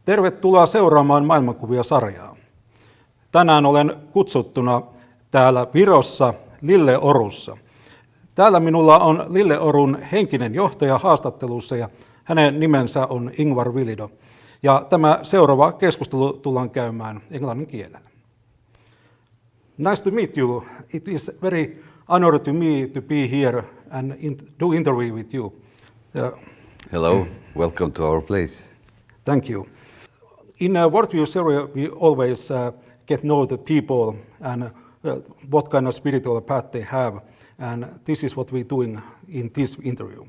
Tervetuloa seuraamaan Maailmankuvia-sarjaa. Tänään olen kutsuttuna täällä Virossa Lilleorussa. Täällä minulla on Lilleorun henkinen johtaja haastattelussa ja hänen nimensä on Ingvar Villido. Ja tämä seuraava keskustelu tullaan käymään englannin kielellä. Nice to meet you. It is very honor to me to be here and do interview with you. Hello, welcome to our place. Thank you. In What You Say, we always get know the people and what kind of spiritual path they have, and this is what we're doing in this interview.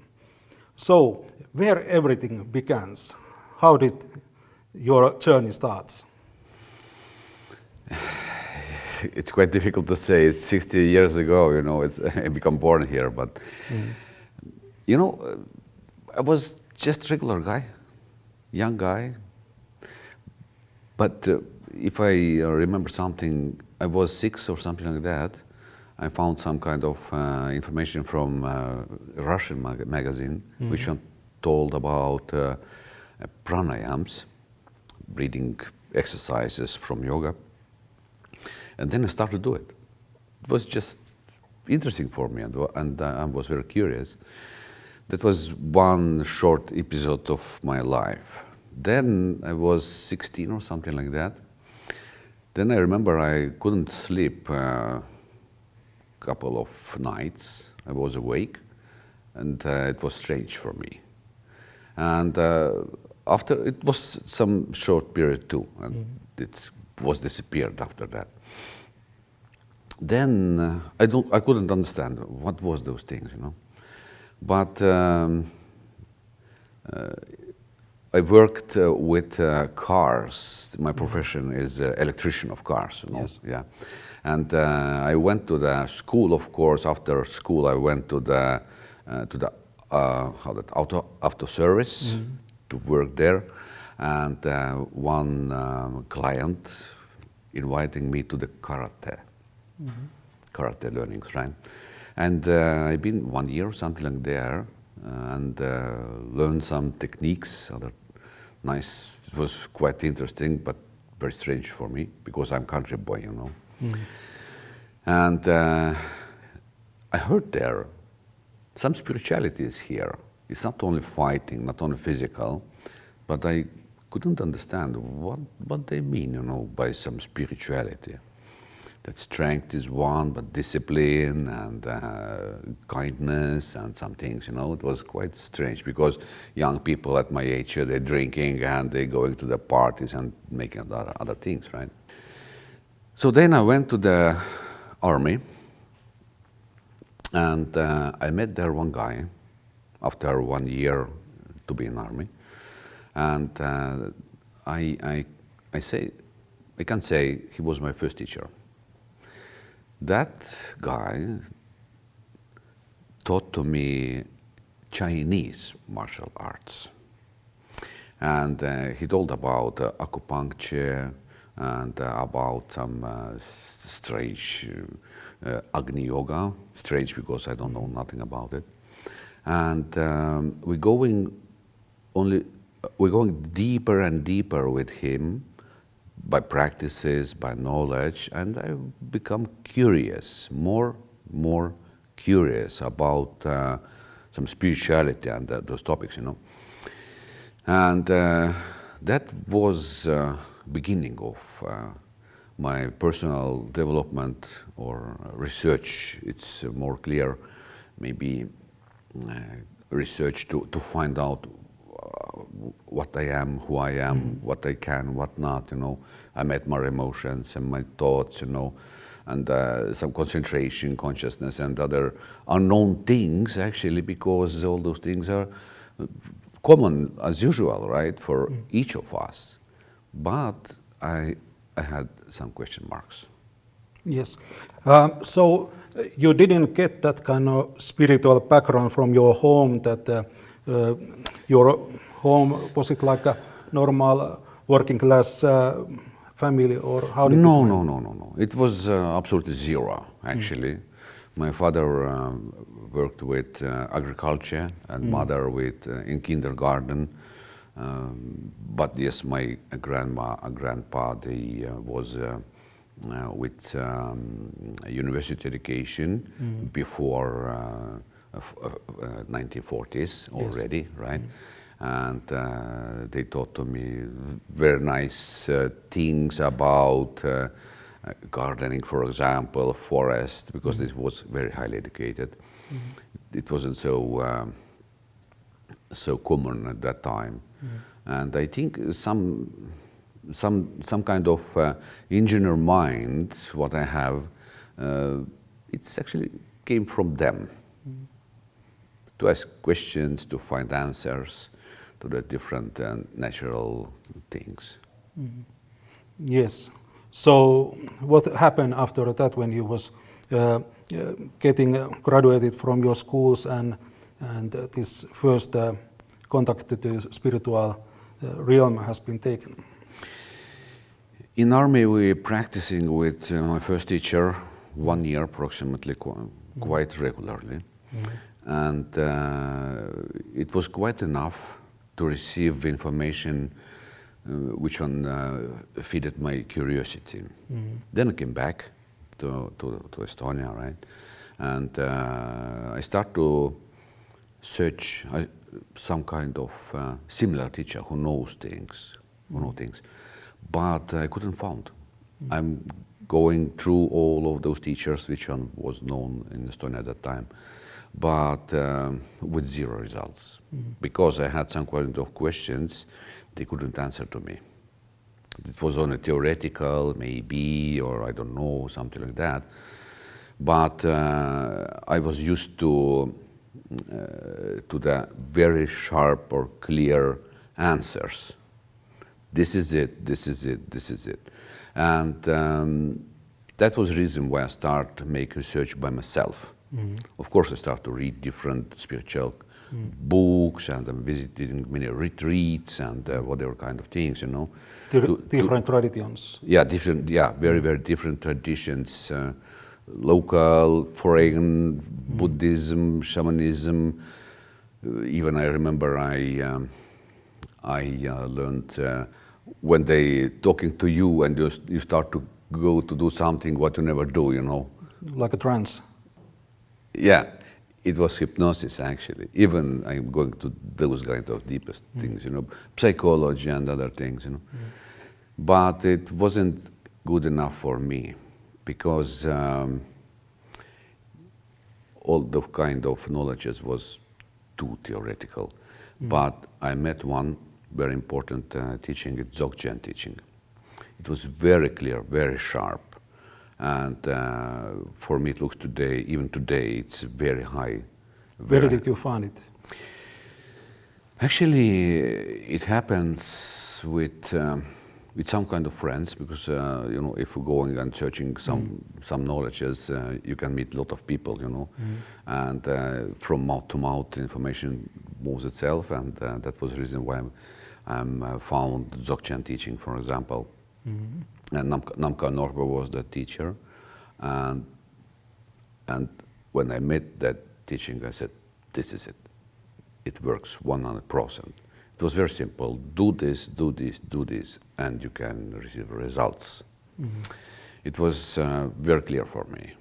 So, where everything begins, how did your journey start? It's quite difficult to say. It's 60 years ago, I become born here, but I was just a regular guy, young guy. But if I remember something, I was 6 or something like that. I found some kind of information from a Russian magazine, which told about pranayams, breathing exercises from yoga. And then I started to do it. It was just interesting for me, and I was very curious. That was one short episode of my life. Then I was 16 or something like that. Then I remember I couldn't sleep a couple of nights. I was awake, and it was strange for me. And after, it was some short period too, and it was disappeared after that. Then I couldn't understand what was those things, But I worked with cars. My profession is electrician of cars, Yes. Yeah. And I went to the school, of course. After school, I went to the auto service to work there, and one client inviting me to the karate learnings, right? And I've been 1 year or something like there, and learned some techniques. Nice. It was quite interesting, but very strange for me because I'm country boy, And I heard there some spirituality is here. It's not only fighting, not only physical, but I couldn't understand what they mean, by some spirituality. That strength is one, but discipline and kindness and some things, It was quite strange because young people at my age, they're drinking and they're going to the parties and making other things, right? So then I went to the army, and I met there one guy after 1 year to be in army, and I can say he was my first teacher. That guy taught to me Chinese martial arts, and he told about acupuncture and about some strange Agni yoga, strange because I don't know nothing about it, and we're going deeper and deeper with him. By practices, by knowledge, and I become curious, more curious about some spirituality and those topics, And that was beginning of my personal development or research. It's more clear, maybe research to find out what I am, who I am, what I can, what not, I met my emotions and my thoughts, and some concentration, consciousness, and other unknown things, actually, because all those things are common as usual, right, for each of us. But I had some question marks. Yes. So you didn't get that kind of spiritual background from your home, that your home, was it like a normal working class family, or how did No. It was absolutely zero, actually. My father worked with agriculture and mother with in kindergarten, But yes, my grandma and grandpa, they was with university education before 1940s already, right? And they taught to me very nice things about gardening, for example, forest, because this was very highly educated. It wasn't so common at that time. And I think some kind of engineer mind, what I have, it's actually came from them. To ask questions, to find answers to the different natural things. Yes. So what happened after that when you was getting graduated from your schools and this first contact to the spiritual realm has been taken? In army, we practicing with my first teacher 1 year approximately, quite regularly. And it was quite enough to receive information which one feeded my curiosity. Then I came back to Estonia, right? And I start to search some kind of similar teacher who knows things, but I couldn't find. I'm going through all of those teachers, which one was known in Estonia at that time, but with zero results. Because I had some kind of questions, they couldn't answer to me. It was only theoretical, maybe, or I don't know, something like that. But I was used to the very sharp or clear answers. This is it, this is it, this is it. And that was the reason why I started making research by myself. Of course, I started to read different spiritual books, and I'm visiting many retreats and whatever kind of things, you know. Different traditions. Yeah, different. Yeah, very, very different traditions. Local, foreign, Buddhism, shamanism. Even I remember I learned when they talking to you and you start to go to do something what you never do, you know. Like a trance. Yeah, it was hypnosis actually. Even I'm going to those kind of deepest things, you know, psychology and other things, you know. But it wasn't good enough for me because all the kind of knowledge was too theoretical. But I met one very important teaching, it's Dzogchen teaching. It was very clear, very sharp. And for me, it looks today, even today, it's very high. Where did you find it? Actually, it happens with some kind of friends, because you know, if you're going and searching some knowledges, you can meet a lot of people, you know, and from mouth to mouth, information moves itself, and that was the reason why I found Dzogchen teaching, for example. And Namka Norba was the teacher, and when I met that teaching, I said, "This is it. It works 100%." It was very simple. Do this, do this, do this, and you can receive results. It was very clear for me.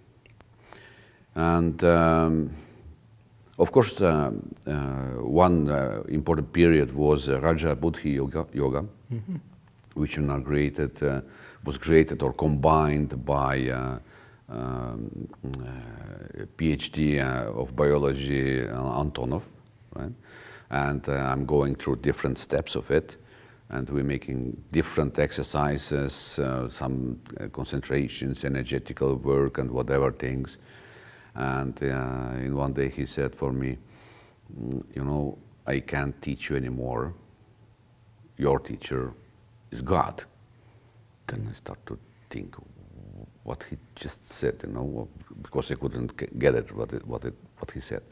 And of course, one important period was Raja Buddhi Yoga, which was created or combined by PhD of biology Antonov, right? And I'm going through different steps of it, and we're making different exercises, some concentrations, energetical work, and whatever things. And in one day he said for me, you know, I can't teach you anymore. Your teacher is God. Then I start to think what he just said, you know, because I couldn't get it, what he said.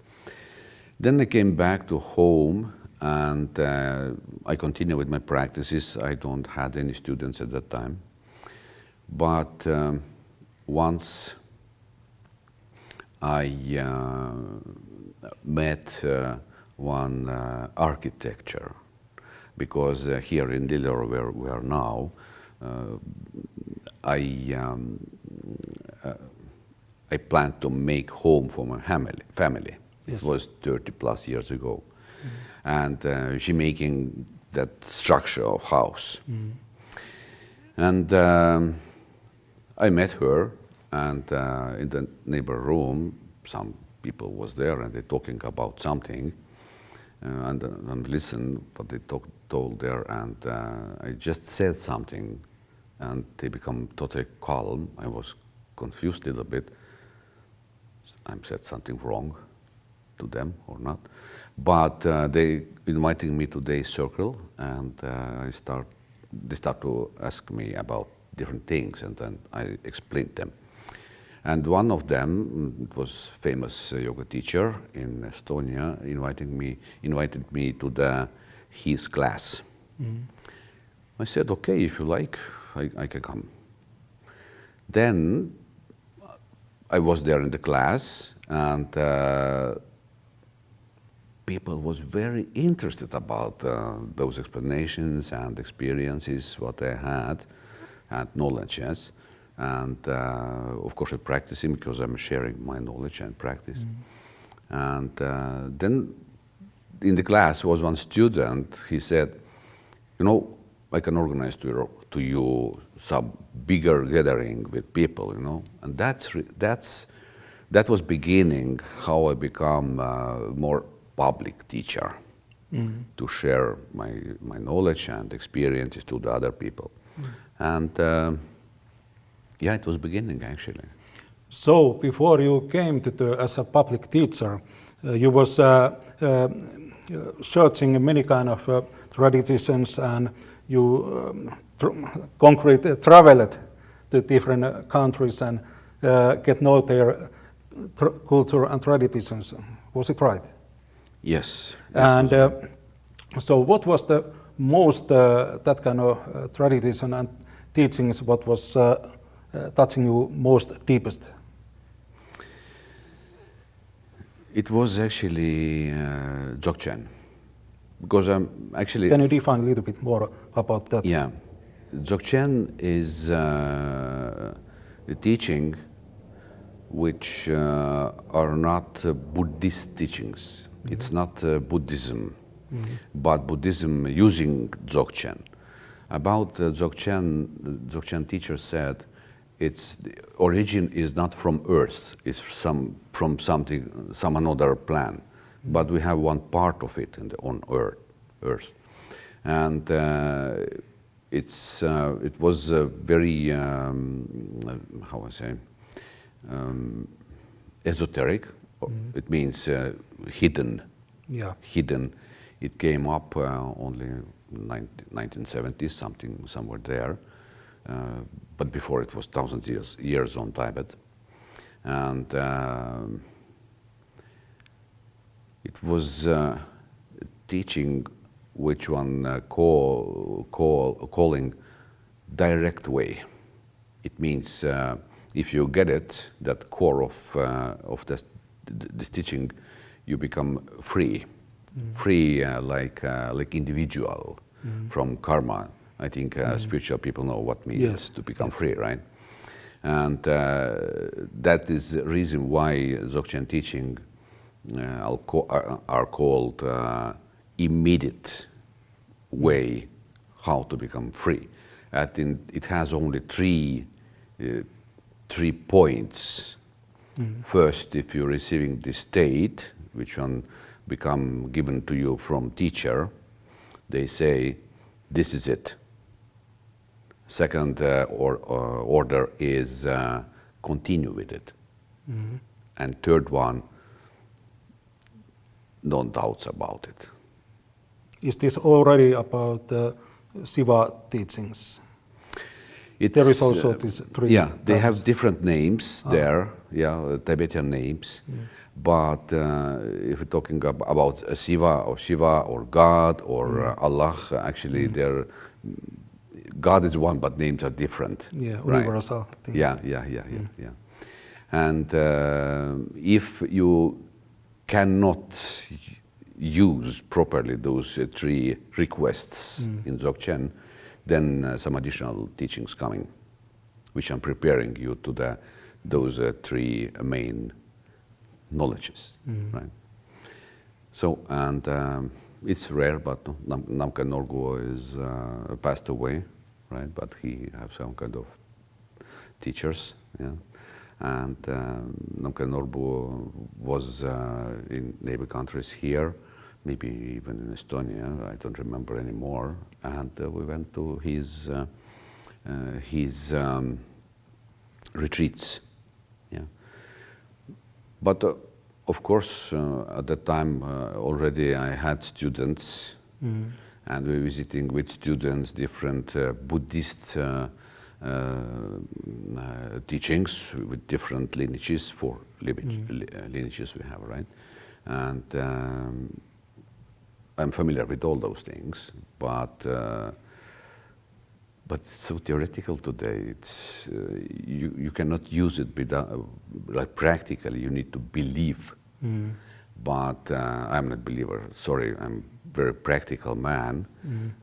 Then I came back to home, and I continue with my practices. I don't had any students at that time. But once I met one architecture, because here in Lilleoru, where we are now, I planned to make home for my family. Yes. It was 30 plus years ago. And she making that structure of house. And I met her, and in the neighbor room, some people was there, and they talking about something, and listen what they told there, and I just said something, and they become totally calm. I was confused a little bit. I said something wrong to them or not, but they invited me to their circle, and they start to ask me about different things, and then I explained them. And one of them, it was famous yoga teacher in Estonia, invited me to his class. I said, okay, if you like, I can come. Then I was there in the class, and people was very interested about those explanations and experiences what I had and knowledge, yes. And of course I'm practicing because I'm sharing my knowledge and practice. And then in the class was one student, he said, you know, I can organize to you some bigger gathering with people, you know. And that was beginning how I become more public teacher, to share my knowledge and experiences to the other people. And yeah, it was beginning actually. So before you came as a public teacher, you was searching many kind of traditions, and you traveled to different countries and get know their culture and traditions. Was it right? Yes. And so what was the most that kind of tradition and teachings, what was touching you most deepest? It was actually Dzogchen, because I'm actually... Can you define a little bit more about that? Yeah, Dzogchen is a teaching which are not Buddhist teachings. It's not Buddhism, but Buddhism using Dzogchen. About Dzogchen teacher said, its origin is not from Earth; it's from some another planet. But we have one part of it on Earth, and it was very how I say esoteric. It means hidden. Yeah. Hidden. It came up only 1970s, somewhere there. But before it was thousands years on Tibet, and it was teaching which one calling direct way. It means if you get it, that core of this teaching, you become free, free like individual from karma. I think spiritual people know what it means to become free, right? And that is the reason why Dzogchen teaching are called immediate way how to become free. It has only three points. First, if you're receiving the state, which one become given to you from teacher, they say, this is it. Second order is continue with it. And third one, no doubts about it. Is this already about Shiva teachings? There is also this three. Yeah, they have different names there, Tibetan names. But if we're talking about Shiva or God or Allah, actually God is one, but names are different. Yeah, right? Universal. Yeah. And if you cannot use properly those 3 requests in Dzogchen, then some additional teachings coming, which I'm preparing you to those 3 main knowledges, right? So, and it's rare, but Namkha Norgu is passed away, right? But he have some kind of teachers, yeah. And Namkha Norgu was in neighbor countries here, maybe even in Estonia, I don't remember anymore. And we went to his retreats, yeah. But of course, at that time already I had students, and we were visiting with students different Buddhist teachings with different lineages, 4 lineages we have, right? And I'm familiar with all those things, but it's so theoretical today. It's you cannot use it without, like practically. You need to believe. But I'm not a believer. Sorry, I'm a very practical man,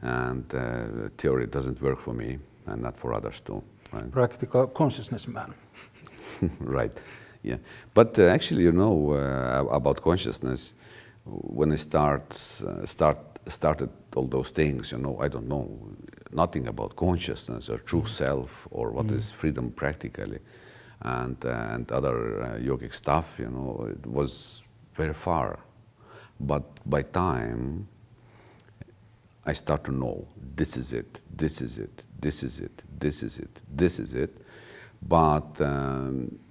and theory doesn't work for me, and not for others too. Right? Practical consciousness man. Right. Yeah. But actually, you know, about consciousness, when I started all those things, you know, I don't know nothing about consciousness or true self or what is freedom practically, and other yogic stuff. You know, it was very far. But by time, I start to know this is it, this is it, this is it, this is it, this is it. But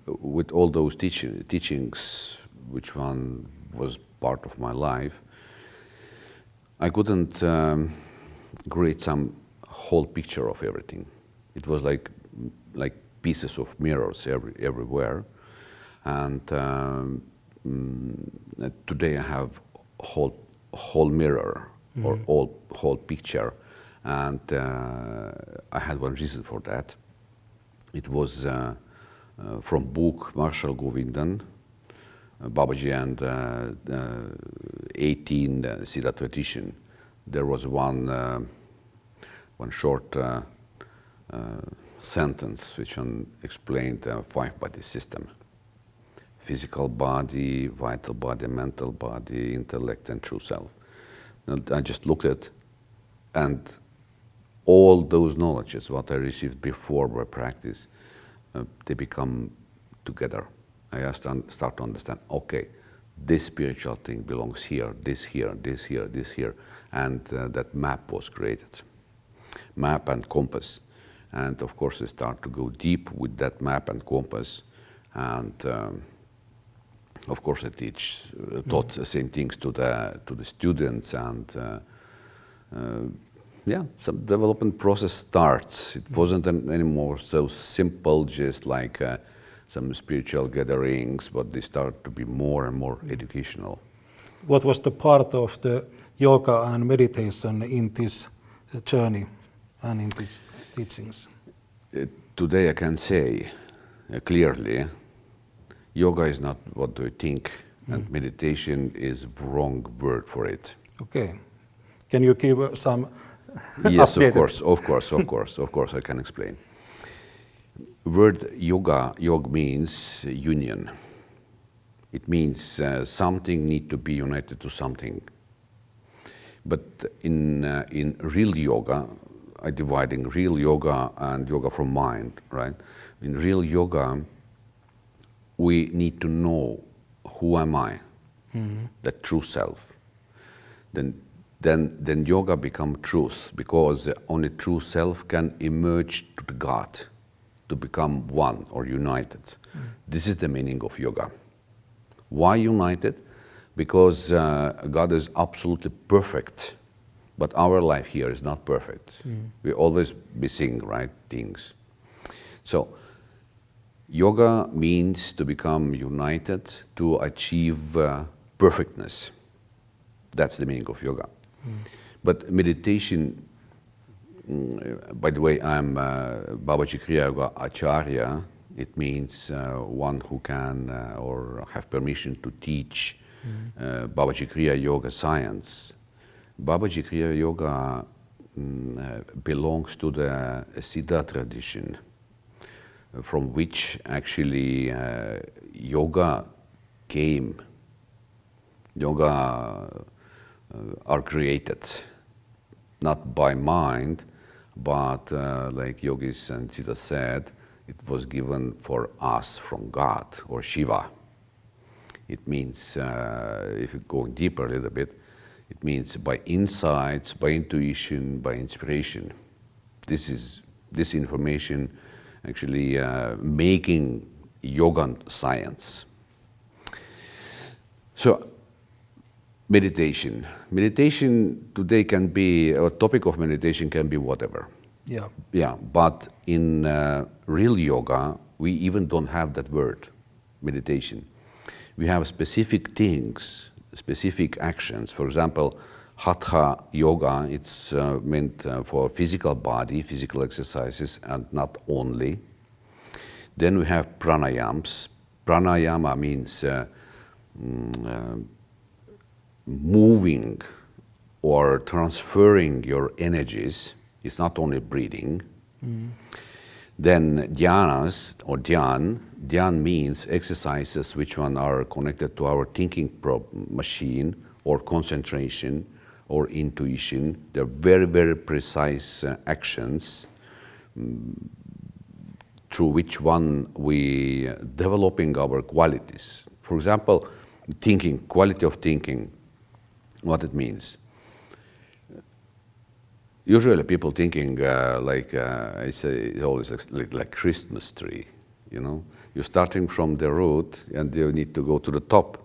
with all those teachings, which one was part of my life, I couldn't create some whole picture of everything. It was like pieces of mirrors everywhere, and today I have whole mirror or whole picture, and I had one reason for that. It was from book Marshall Govindan, Babaji and 18 Siddhartha edition. There was one short sentence which explained 5-body system: physical body, vital body, mental body, intellect, and true self. And I just looked at, and all those knowledges, what I received before by practice, they become together. I start to understand, okay, this spiritual thing belongs here, this here, this here, this here, and that map was created. Map and compass. And of course I start to go deep with that map and compass, and of course I taught the same things to the students, and yeah, some development process starts. It wasn't anymore so simple, just like some spiritual gatherings, but they start to be more and more educational. What was the part of the yoga and meditation in this journey and in these teachings? Today I can say clearly, yoga is not what you think, and meditation is wrong word for it. Okay. Can you give some Yes, updated? of course I can explain. Word yoga means union. It means something need to be united to something. But in real yoga, I dividing real yoga and yoga from mind, right? In real yoga, we need to know who am I, that true self. Then yoga become truth, because only true self can emerge to the God, to become one or united. This is the meaning of yoga. Why united? Because God is absolutely perfect, but our life here is not perfect. We always missing right things. So yoga means to become united, to achieve perfectness. That's the meaning of yoga. But meditation, by the way, I'm Babaji Kriya Yoga Acharya. It means one who can or have permission to teach Babaji Kriya Yoga science. Babaji Kriya Yoga belongs to the Siddha tradition, from which actually yoga came. Yoga are created not by mind, but like yogis and Siddha said, it was given for us from God or Shiva. It means, if you go deeper a little bit, it means by insights, by intuition, by inspiration. This information actually making yoga science. So, meditation. Meditation today can be, a topic of meditation can be whatever. Yeah. Yeah, but in real yoga, we even don't have that word, meditation. We have specific things, specific actions. For example, hatha yoga, it's meant for physical body, physical exercises, and not only. Then we have pranayams. Pranayama means moving or transferring your energies. It's not only breathing. Then dhyanas or dhyan. Dhyan means exercises which one are connected to our thinking machine or concentration or intuition. They're very, very precise actions through which one we developing our qualities. For example, thinking, quality of thinking, what it means. Usually people thinking I say it's always like Christmas tree, you know. You're starting from the root and you need to go to the top,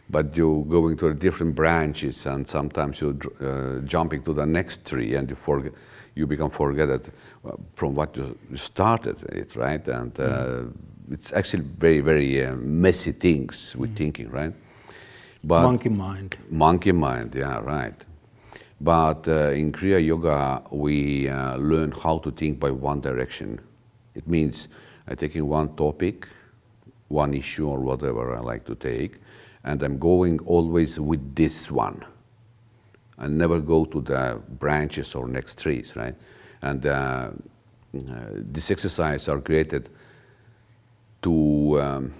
but you're going to the different branches and sometimes you're jumping to the next tree and you become forget from what you started it, right? And it's actually very, very messy things with thinking, right? But Monkey mind. Monkey mind, yeah, right. But in Kriya Yoga, we learn how to think by one direction. It means taking one topic, one issue or whatever I like to take, and I'm going always with this one. I never go to the branches or next trees, right? And these exercises are created to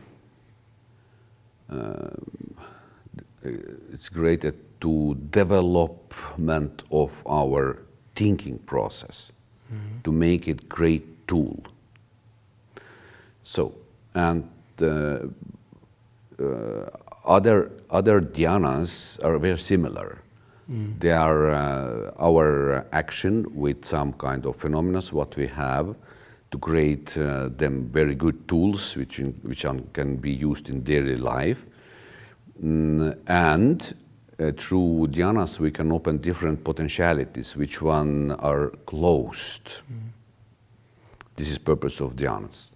it's created to development of our thinking process, to make it great tool. So, and other dhyanas are very similar. They are our action with some kind of phenomena, what we have, to create them very good tools which can be used in daily life. And through dhyanas we can open different potentialities which one are closed. This is purpose of dhyanas.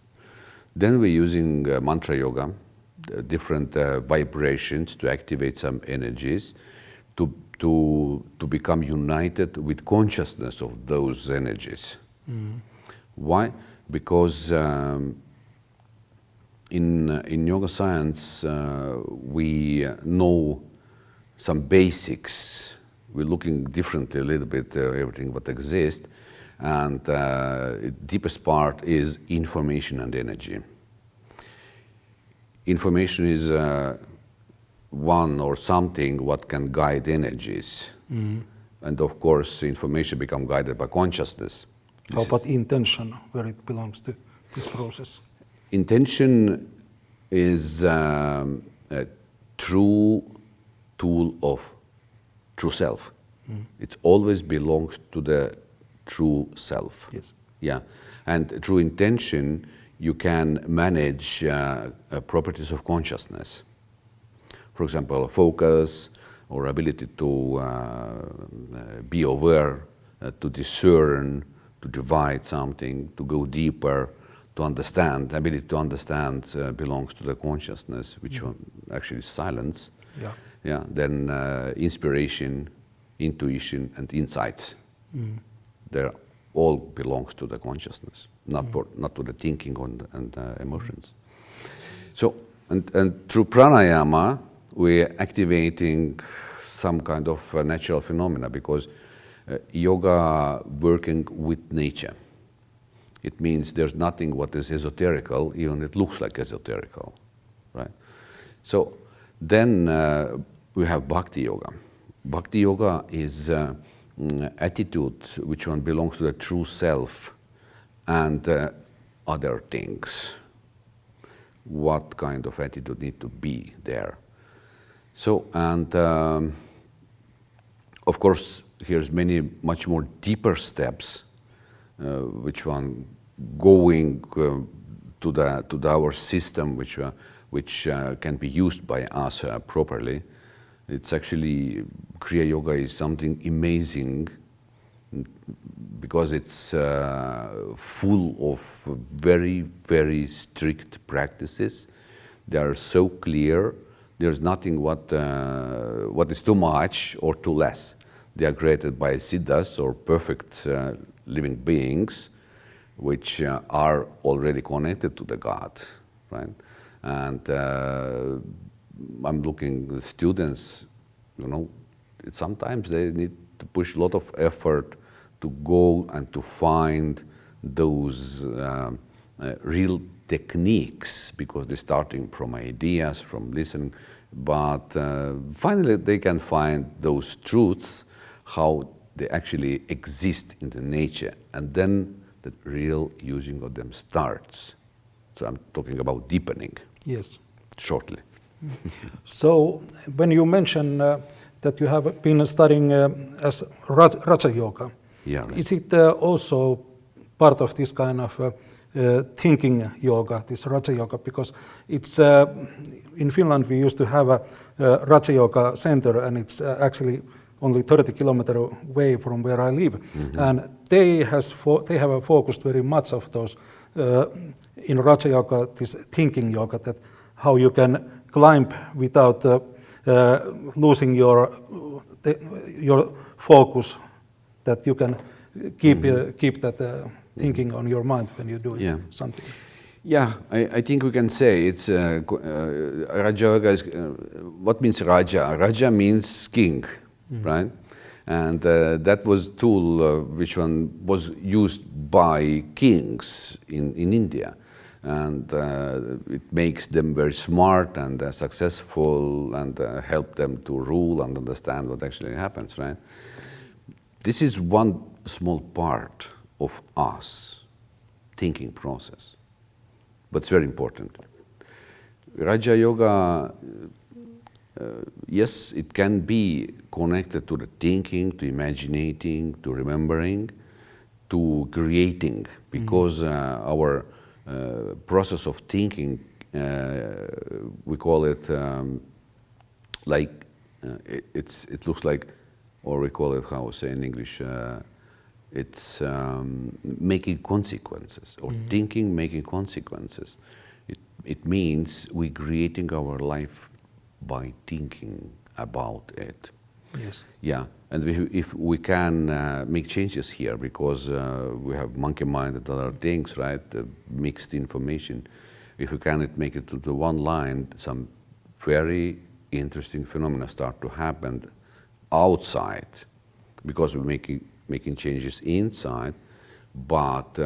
Then we're using mantra yoga, different vibrations to activate some energies to become united with consciousness of those energies. Why? Because in yoga science we know some basics. We're looking differently a little bit everything what exists, and deepest part is information and energy. Information is one or something what can guide energies, and of course information become guided by consciousness. How about intention, where it belongs to this process? Intention is a true tool of true self. It always belongs to the true self. Yes. Yeah, and through intention you can manage properties of consciousness. For example, focus or ability to be aware, to discern, to divide something, to go deeper, to understand. Ability to understand belongs to the consciousness, which one actually is silence. Yeah. Yeah. Then inspiration, intuition, and insights. They all belongs to the consciousness, not to the thinking and emotions. So, and through pranayama, we're activating some kind of natural phenomena, because yoga working with nature. It means there's nothing what is esoterical, even it looks like esoterical, right? So then we have bhakti yoga. Bhakti yoga is attitude which one belongs to the true self and other things. What kind of attitude need to be there? So, and of course, here's much more deeper steps, which one going to our system, which can be used by us properly. It's actually, Kriya Yoga is something amazing, because it's full of very, very strict practices. They are so clear. There's nothing what is too much or too less. They are created by siddhas, or perfect living beings, which are already connected to the God, right? And I'm looking at students, sometimes they need to push a lot of effort to go and to find those real techniques, because they're starting from ideas, from listening, but finally they can find those truths, how they actually exist in the nature, and then the real using of them starts. So I'm talking about deepening. Yes. Shortly. So when you mention that you have been studying as Raja Yoga, Yeah, right. is it also part of this kind of thinking yoga, this Raja Yoga? Because it's in Finland we used to have a Raja Yoga center, and it's actually only 30 kilometers away from where I live. Mm-hmm. And they have focused very much of those in Raja Yoga, this thinking yoga, that how you can climb without losing your focus, that you can keep that thinking on your mind when you do something. Yeah, I think we can say it's Raja Yoga is, what means Raja? Raja means king, right? And that was tool which one was used by kings in India. And it makes them very smart and successful, and help them to rule and understand what actually happens, right? This is one small part of us thinking process, but it's very important. Raja Yoga, yes, it can be connected to the thinking, to imaginating, to remembering, to creating, because our process of thinking, we call it it looks like, or we call it, how to say in English, it's making consequences, or thinking making consequences. It means we're creating our life by thinking about it. Yes. Yeah, and if we can make changes here, because we have monkey mind and other things, right? Mixed information. If we cannot make it to the one line, some very interesting phenomena start to happen outside, because we're making changes inside, but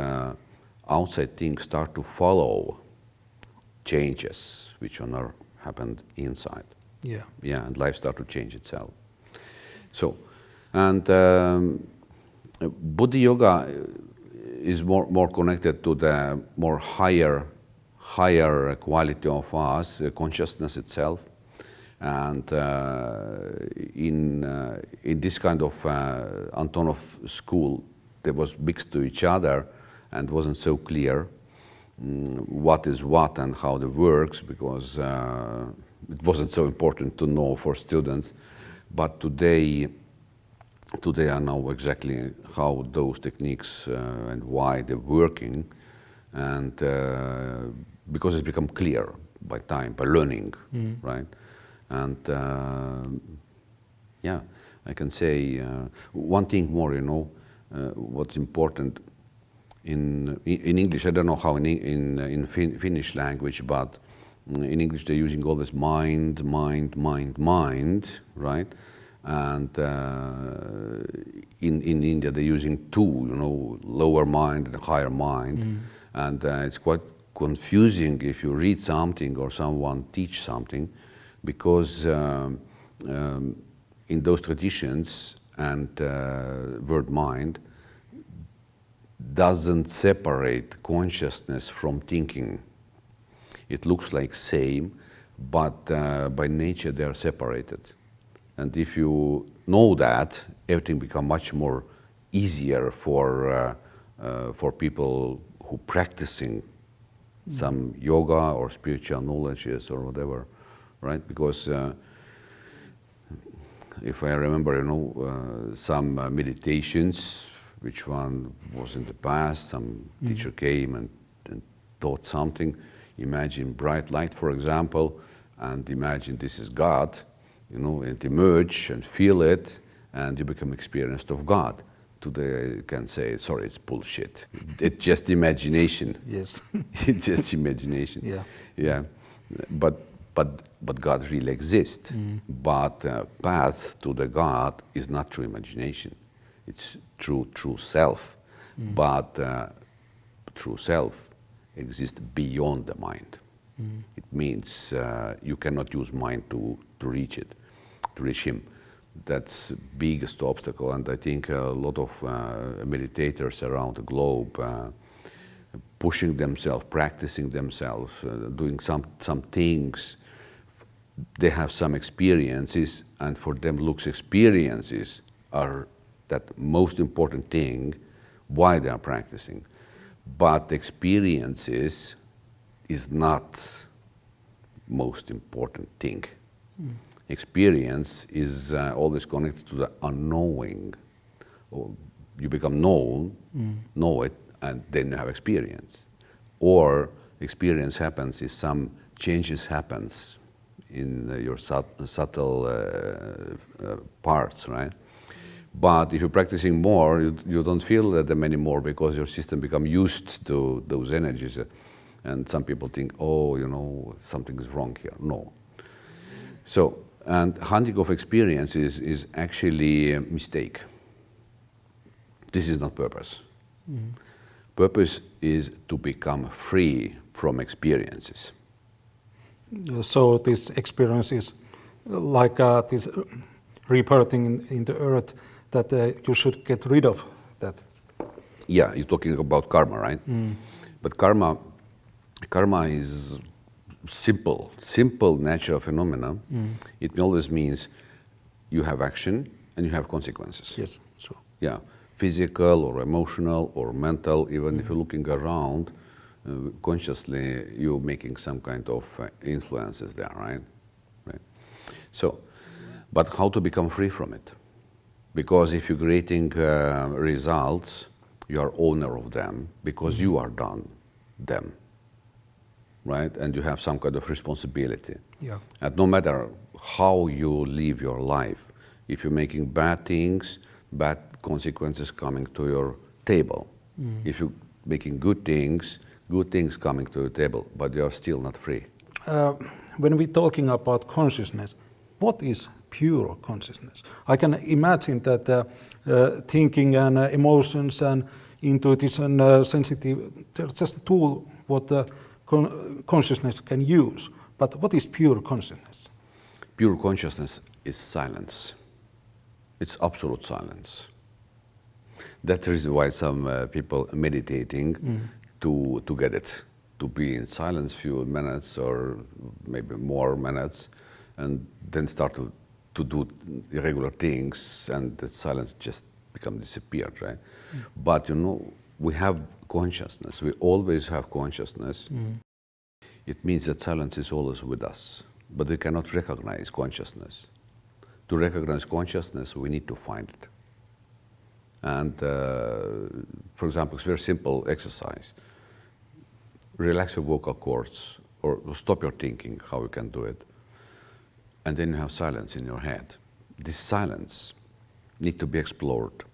outside things start to follow changes which are happened inside. Yeah. Yeah, and life start to change itself. So, and Buddha Yoga is more connected to the more higher quality of us, consciousness itself. And in this kind of Antonov school, they was mixed to each other, and wasn't so clear what is what and how it works, because it wasn't so important to know for students. But today I know exactly how those techniques and why they're working, and because it's become clear by time, by learning, right? And yeah, I can say one thing more. What's important in English. I don't know how in Finnish language, but In English, they're using all this mind, right? And in India, they're using two, lower mind and higher mind. And it's quite confusing if you read something or someone teach something, because in those traditions and word mind doesn't separate consciousness from thinking. It looks like same, but by nature they are separated. And if you know that, everything becomes much more easier for people who practicing some yoga or spiritual knowledges or whatever, right? Because if I remember, some meditations, which one was in the past, some teacher came and taught something. Imagine bright light, for example, and imagine this is God, and emerge and feel it, and you become experienced of God. Today you can say, sorry, it's bullshit. It's just imagination. Yes. It's just imagination. Yeah. Yeah. But God really exists. But path to the God is not through imagination. It's true self. But true self exists beyond the mind. It means you cannot use mind to reach it, to reach him. That's the biggest obstacle, and I think a lot of meditators around the globe pushing themselves, practicing themselves, doing some things. They have some experiences, and for them experiences are that most important thing why they are practicing. But experiences is not most important thing. Experience is always connected to the unknowing. You become known, know it, and then you have experience. Or experience happens is some changes happens in your subtle parts, right? But if you're practicing more, you don't feel them anymore because your system becomes used to those energies. And some people think, something is wrong here. No. So, and hunting of experience is actually a mistake. This is not purpose. Purpose is to become free from experiences. So this experience is like this rebirthing in the earth, that you should get rid of that. Yeah, you're talking about karma, right? But karma is simple natural phenomena. It always means you have action and you have consequences. Yes, so. Yeah, physical or emotional or mental, even if you're looking around, consciously you're making some kind of influences there, right? So, but how to become free from it? Because if you're creating results, you are owner of them because you are done them, right? And you have some kind of responsibility. Yeah. And no matter how you live your life, if you're making bad things, bad consequences coming to your table. If you're making good things coming to your table, but you are still not free. When we're talking about consciousness, what is pure consciousness? I can imagine that thinking and emotions and intuition and sensitive, they're just a tool what consciousness can use. But what is pure consciousness? Pure consciousness is silence. It's absolute silence. That's the reason why some people are meditating to get it, to be in silence few minutes or maybe more minutes, and then start to do irregular things, and the silence just disappeared, right? But we have consciousness. We always have consciousness. It means that silence is always with us, but we cannot recognize consciousness. To recognize consciousness, we need to find it. And for example, it's a very simple exercise. Relax your vocal cords, or stop your thinking, how you can do it. And then you have silence in your head. This silence needs to be explored.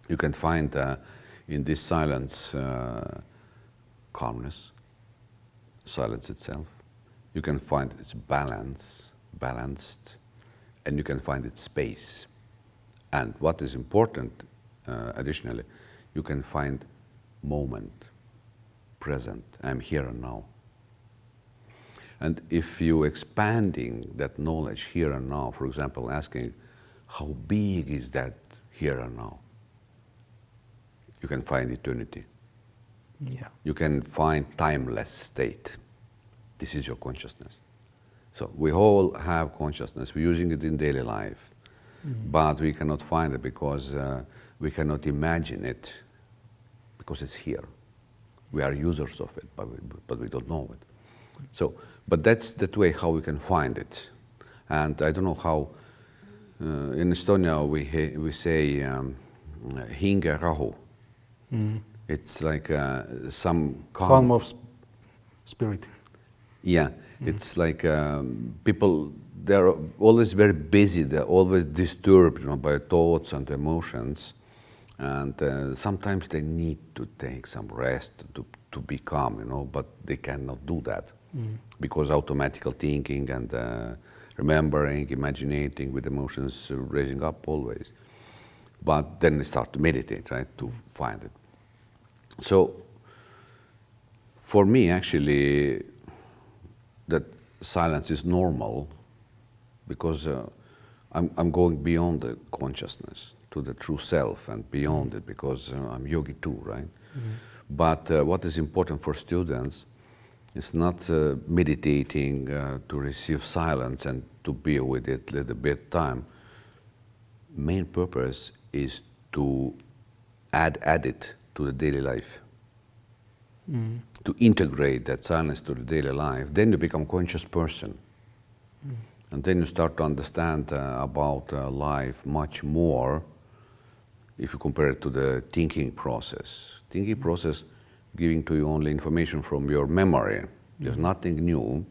You can find in this silence calmness, silence itself. you can find its balanced, and you can find its space. And what is important, additionally, you can find moment, present, I'm here and now. And if you expanding that knowledge here and now, for example, asking, how big is that here and now? You can find eternity. Yeah. You can find timeless state. This is your consciousness. So we all have consciousness. We're using it in daily life, but we cannot find it because we cannot imagine it because it's here. We are users of it, but we don't know it. So, but that's that way how we can find it. And I don't know how, in Estonia we say hinge rahu. It's like some Calm of spirit. Yeah, it's like people, they're always very busy, they're always disturbed, by thoughts and emotions. And sometimes they need to take some rest to be calm, but they cannot do that because automatical thinking and remembering, imagining with emotions raising up always. But then they start to meditate, right, to find it. So for me, actually, that silence is normal because I'm going beyond the consciousness to the true self and beyond it because I'm yogi too, right? But what is important for students is not meditating to receive silence and to be with it a little bit time. Main purpose is to add it to the daily life. To integrate that silence to the daily life, then you become a conscious person. And then you start to understand about life much more if you compare it to the thinking process. Thinking process giving to you only information from your memory. There's nothing new.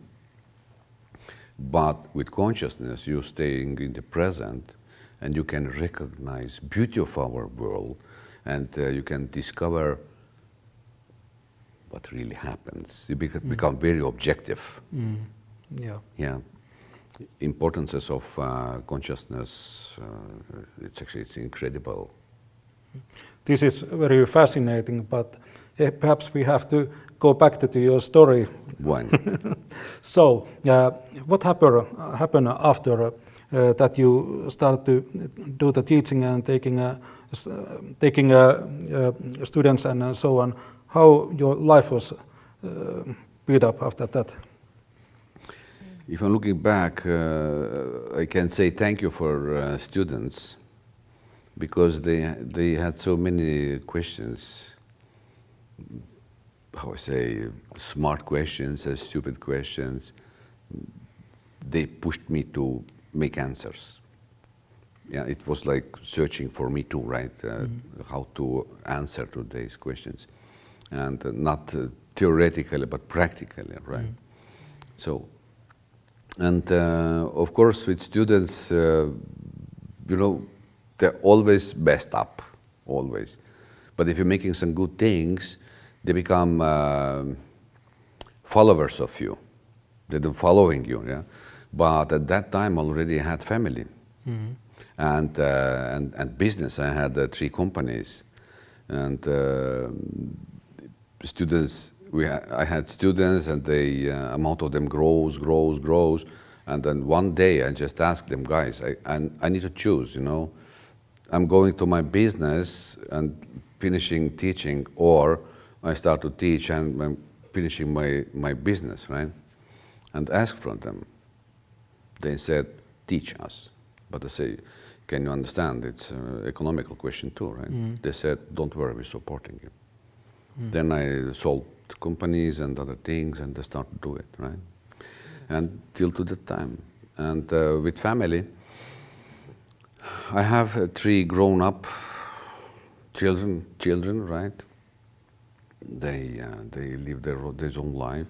But with consciousness, you're staying in the present and you can recognize beauty of our world and you can discover what really happens. You become very objective. Yeah. Yeah. Importances of consciousness, it's incredible. This is very fascinating, but perhaps we have to go back to your story. One. So, what happened after that you started to do the teaching and taking students and so on? How your life was built up after that? If I'm looking back, I can say thank you for students because they had so many questions. How I say, smart questions and stupid questions. They pushed me to make answers. Yeah, it was like searching for me too, right? How to answer to these questions, and not theoretically but practically, right? So. And of course, with students, they're always best up, always. But if you're making some good things, they become followers of you. They're following you, yeah. But at that time, already I had family and business. I had 3 companies, and students. I had students, and the amount of them grows, and then one day I just asked them, guys, I need to choose. I'm going to my business and finishing teaching, or I start to teach and I'm finishing my business, right? And ask from them. They said, teach us. But I say, can you understand? It's an economical question too, right? They said, don't worry, we're supporting you. Then I sold companies and other things, and they start to do it, right? And till to that time. And with family, I have 3 grown-up children, right? They live their own life,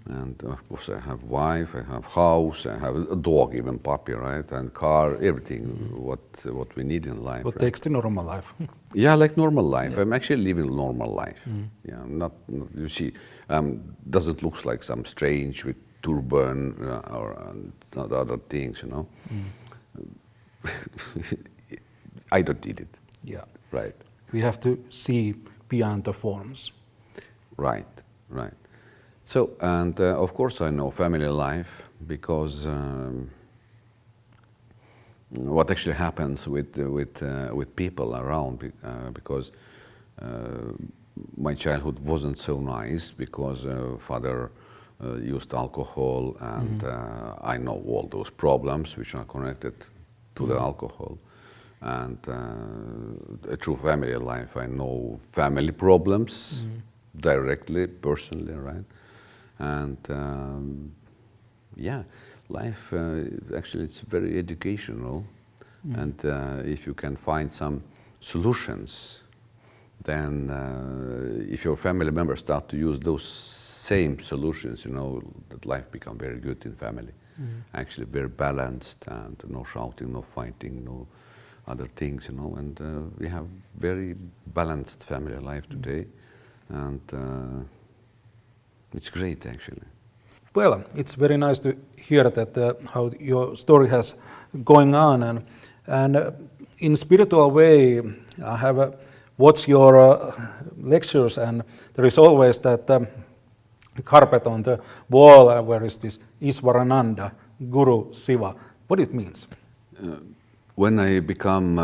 and of course I have wife, I have house, I have a dog, even puppy, right? And car, everything what we need in life. What right? takes the normal life? Yeah, like normal life. Yeah. I'm actually living a normal life. Yeah, not you see, doesn't look like some strange with turban or other things, you know. I don't need it. Yeah. Right. We have to see beyond the forms. Right. So, and of course I know family life because what actually happens with people around, because my childhood wasn't so nice because father used alcohol, and I know all those problems which are connected to the alcohol. And through family life, I know family problems directly, personally, right? And yeah, life actually it's very educational, and if you can find some solutions, then if your family members start to use those same solutions, you know, that life become very good in family. Actually very balanced, and no shouting, no fighting, no other things, you know, and we have very balanced family life today, and it's great actually. Well, it's very nice to hear that how your story has going on, and in spiritual way, I have watched your lectures, and there is always that carpet on the wall where is this Isvarananda, Guru Siva. What it means? When I become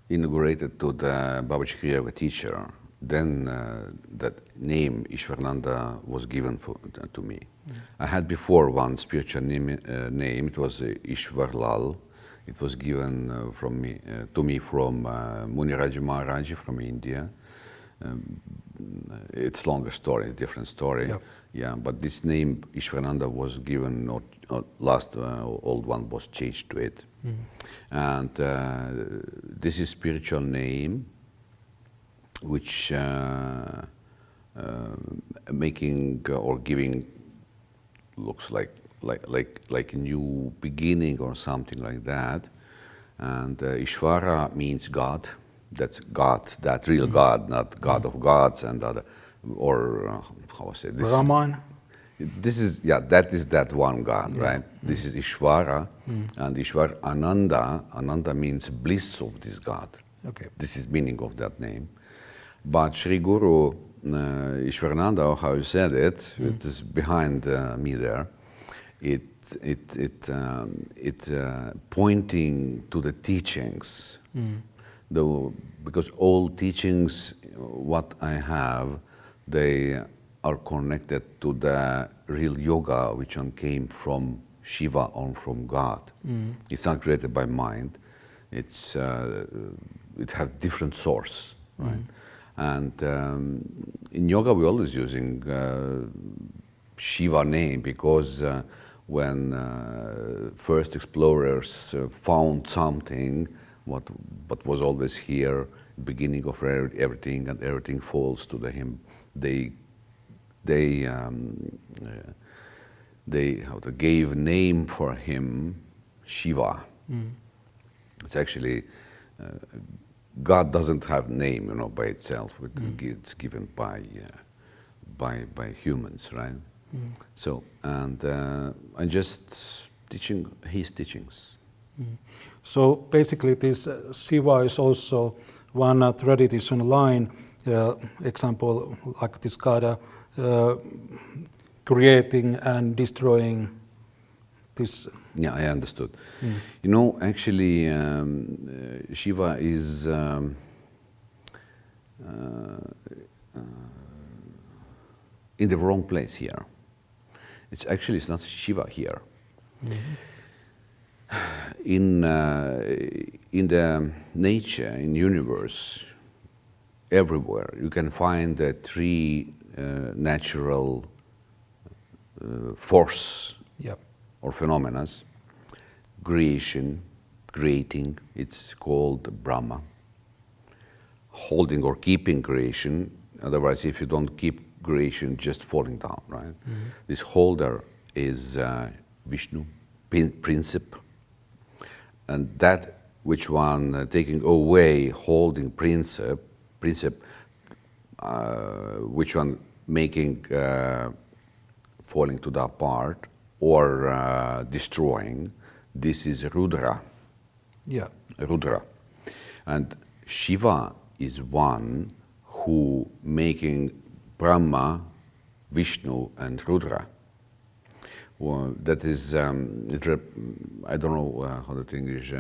inaugurated to the Babaji Kriya teacher, then that name Ishvarananda was given to me. I had before one spiritual name. It was Ishvarlal. It was given to me from Muniraja Maharaji from India. It's longer story, different story. Yep. Yeah, but this name Ishvarananda was given. Last old one was changed to it, and this is spiritual name, which making or giving looks like a new beginning or something like that. And Ishvara means God. That's God, that real God, not God of gods and other, or how I say this. Brahman. This is that is that one God, right? This is Ishvara, and Ishvar Ananda. Ananda means bliss of this God. Okay. This is meaning of that name. But Sri Guru Ishvarananda, or how you said it, it is behind me there. It pointing to the teachings, because all teachings what I have, they are connected to the real yoga which came from Shiva or from God. It's not created by mind. It has different source, right? And in yoga we're always using Shiva name because when first explorers found something what was always here, beginning of everything, and everything falls to him. They gave name for him Shiva. It's actually God doesn't have name, you know, by itself. It's given by humans, right? So, and I'm just teaching his teachings. So basically, this Shiva is also one tradition line. Example like this God creating and destroying this. Yeah, I understood. You know, actually, Shiva is in the wrong place here. It's not Shiva here. In the nature, in universe, everywhere you can find the three natural force. Yep. Or phenomena. Creating, it's called Brahma. Holding or keeping creation, otherwise if you don't keep creation, just falling down, right? This holder is Vishnu, principle. And that which one taking away holding principle, which one making falling to the apart or destroying. This is Rudra. Yeah. Rudra. And Shiva is one who making Brahma, Vishnu and Rudra. Well, that is, I don't know how to English,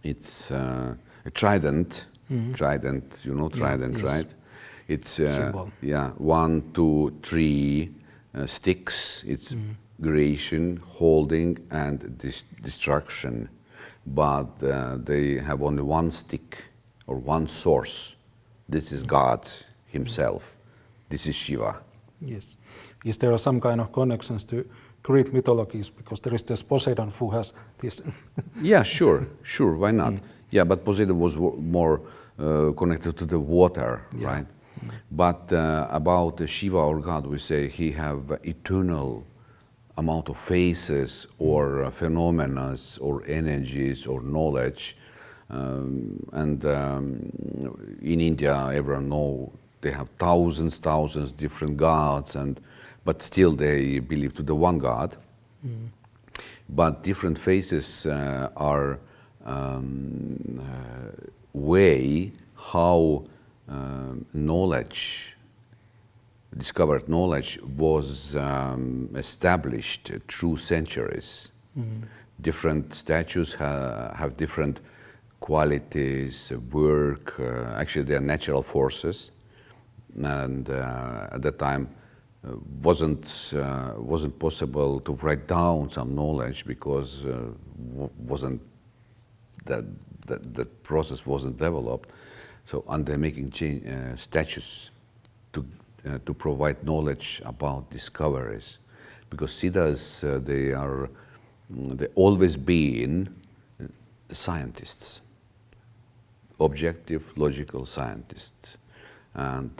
it's a trident, trident, you know trident, yes. right? It's, Symbol. 1, 2, 3 sticks, it's creation, holding and destruction. But they have only one stick or one source. This is God himself. This is Shiva. Yes. Is there some kind of connections to Greek mythologies? Because there is this Poseidon who has this. Yeah, sure, why not? Yeah, but Poseidon was more connected to the water, right? But about Shiva or God, we say he have eternal amount of phases or phenomena or energies or knowledge. In India, everyone know they have thousands different gods, but still they believe to the one God. But different phases are way how knowledge, discovered knowledge was established through centuries. Different statues have different qualities, work, actually they are natural forces. And at that time wasn't possible to write down some knowledge because wasn't that process wasn't developed. So, and they're making statues to provide knowledge about discoveries, because Siddhas they always been scientists, objective, logical scientists, and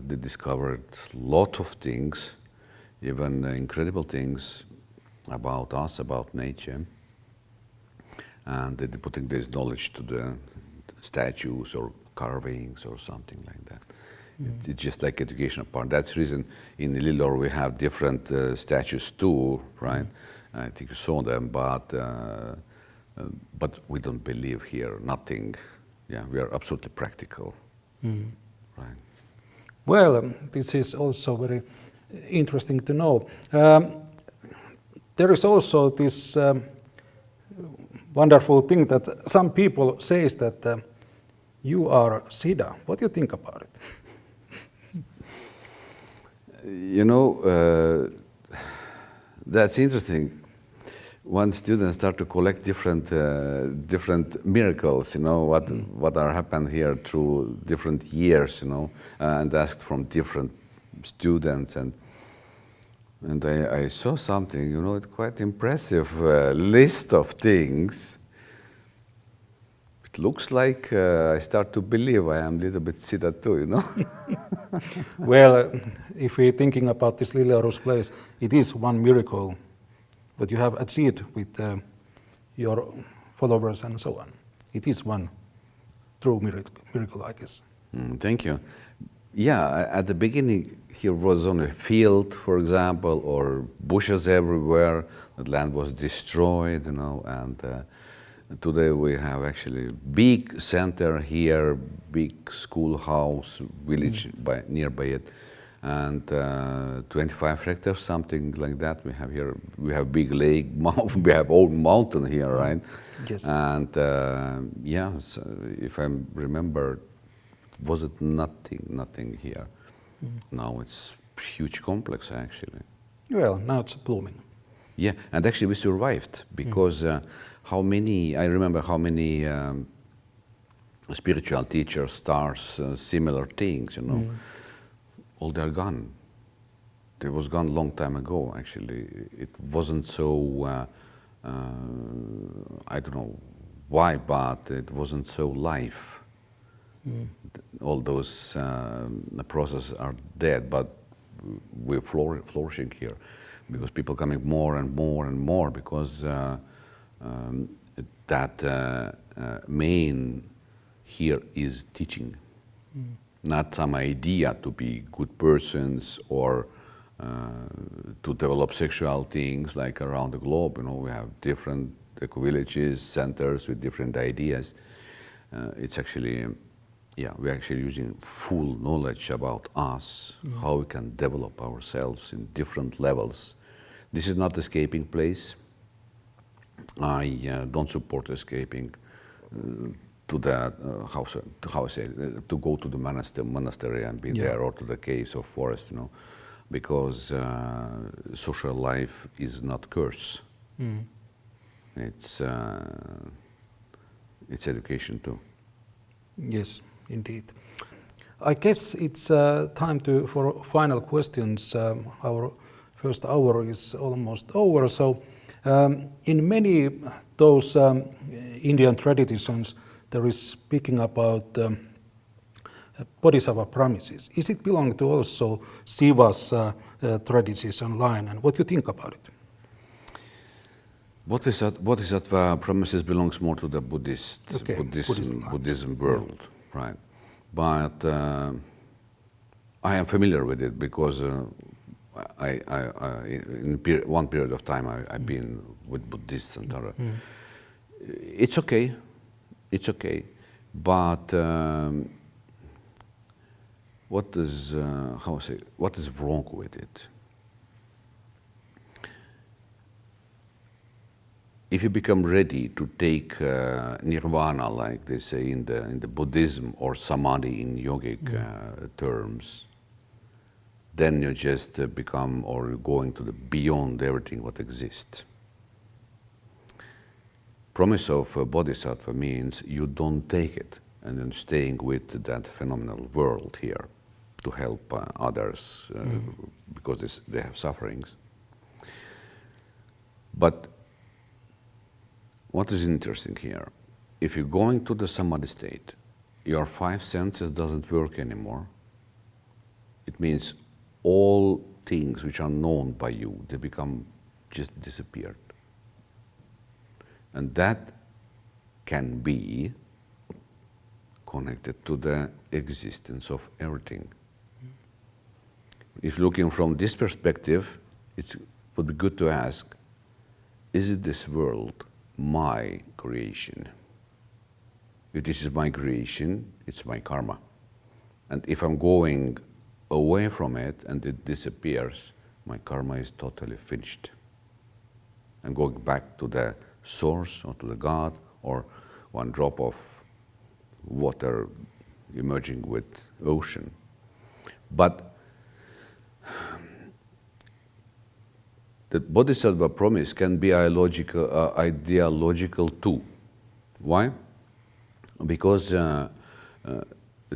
they discovered a lot of things, even incredible things about us, about nature, and they're putting this knowledge to the statues or carvings or something like that. It's just like educational part. That's the reason in Lilleoru we have different statues too, right? I think you saw them, but we don't believe here, nothing. Yeah, we are absolutely practical, right? Well, this is also very interesting to know. There is also this wonderful thing that some people say that you are Siddha. What do you think about it? You know, that's interesting. One student start to collect different miracles, you know, what are happened here through different years, you know, and asked from different students, and I saw something, you know, it's quite impressive list of things. It looks like I start to believe I am a little bit Siddha too, you know. Well, if we're thinking about this Lilleoru's place, it is one miracle that you have achieved with your followers and so on. It is one true miracle, I guess. Thank you. Yeah, at the beginning here was only a field, for example, or bushes everywhere. The land was destroyed, you know, and today we have actually big center here, big schoolhouse, village nearby it, and 25 hectares, something like that. We have here. We have big lake. We have old mountain here, right? Yes. And yeah, so if I remember, was it nothing here? Now it's huge complex actually. Well, now it's blooming. Yeah, and actually we survived because I remember how many spiritual teachers, stars, similar things, you know, all they're gone. They was gone a long time ago, actually. It wasn't so, I don't know why, but it wasn't so live. All those processes are dead, but we're flourishing here because people coming more and more because that main here is teaching. not some idea to be good persons or to develop sexual things like around the globe. We have different eco-villages, centers with different ideas. It's actually, we're actually using full knowledge about us, how we can develop ourselves in different levels. This is not escaping place. I don't support escaping to the to go to the monastery and be there, or to the caves or forest, because social life is not curse. It's education too. Yes, indeed. I guess it's time for final questions. Our first hour is almost over. So, in many those Indian traditions, there is speaking about bodhisattva promises. Is it belong to also Shiva's tradition line, and what do you think about it? Bodhisattva promises belongs more to the Buddhism world, right? But I am familiar with it because in one period of time I've been with Buddhists and other. It's okay, but what is wrong with it? If you become ready to take nirvana, like they say in the Buddhism, or samadhi in yogic terms, then you just become, or going to the beyond everything what exists. Promise of bodhisattva means you don't take it and then staying with that phenomenal world here to help others because they have sufferings. But what is interesting here? If you're going to the samadhi state, your five senses doesn't work anymore. It means all things which are known by you, they become just disappeared. And that can be connected to the existence of everything. If looking from this perspective, it would be good to ask, is it this world my creation? If this is my creation, it's my karma. And if I'm going away from it and it disappears, my karma is totally finished. I'm going back to the source or to the God, or one drop of water emerging with ocean. But the bodhisattva promise can be ideological too. Why? Because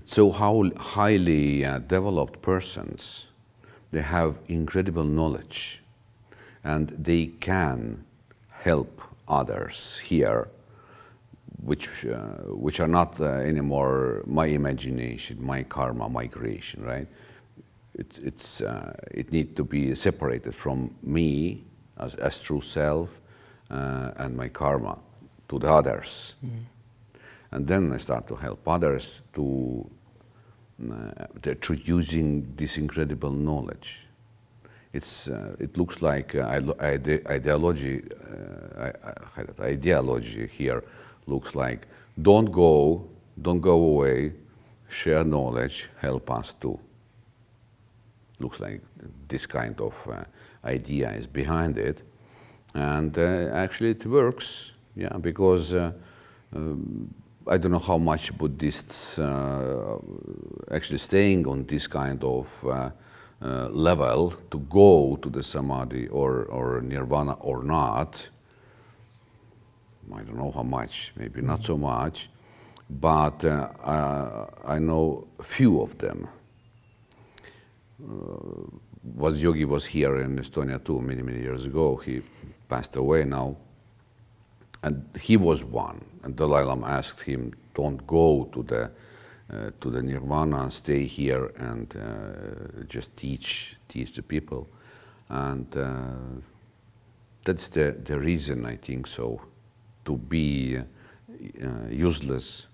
so highly developed persons, they have incredible knowledge, and they can help others here, which are not anymore my imagination, my karma, my creation, right? It needs to be separated from me as true self and my karma to the others. And then I start to help others through using this incredible knowledge. It looks like ideology here looks like don't go away, share knowledge, help us too. Looks like this kind of idea is behind it, and actually it works, because I don't know how much Buddhists actually staying on this kind of level to go to the samadhi or nirvana or not. I don't know how much, maybe not so much, but I know a few of them. Yogi was here in Estonia too many years ago. He passed away now, and he was one. And Dalai Lama asked him, "Don't go to the nirvana. Stay here and just teach the people." And that's the reason, I think so, to be useless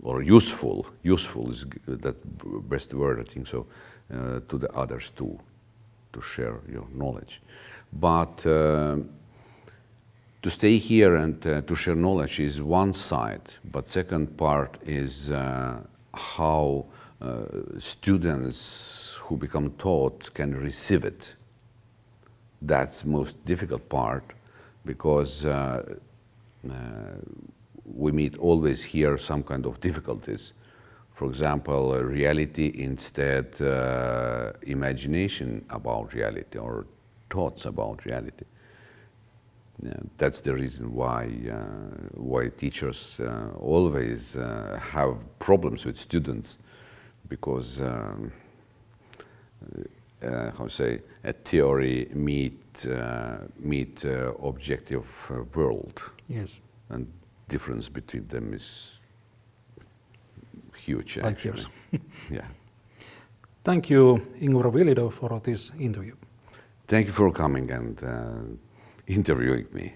or useful is that best word, I think so, to the others too, to share your knowledge. But to stay here and to share knowledge is one side, but second part is how students who become taught can receive it. That's most difficult part, because we meet always here some kind of difficulties. For example, reality instead imagination about reality or thoughts about reality. That's the reason why teachers always have problems with students, because how to say, a theory meet objective world. Yes. And difference between them is huge, Like actually. yours. Yeah. Thank you, Ingvar Villido, for this interview. Thank you for coming and interviewing me.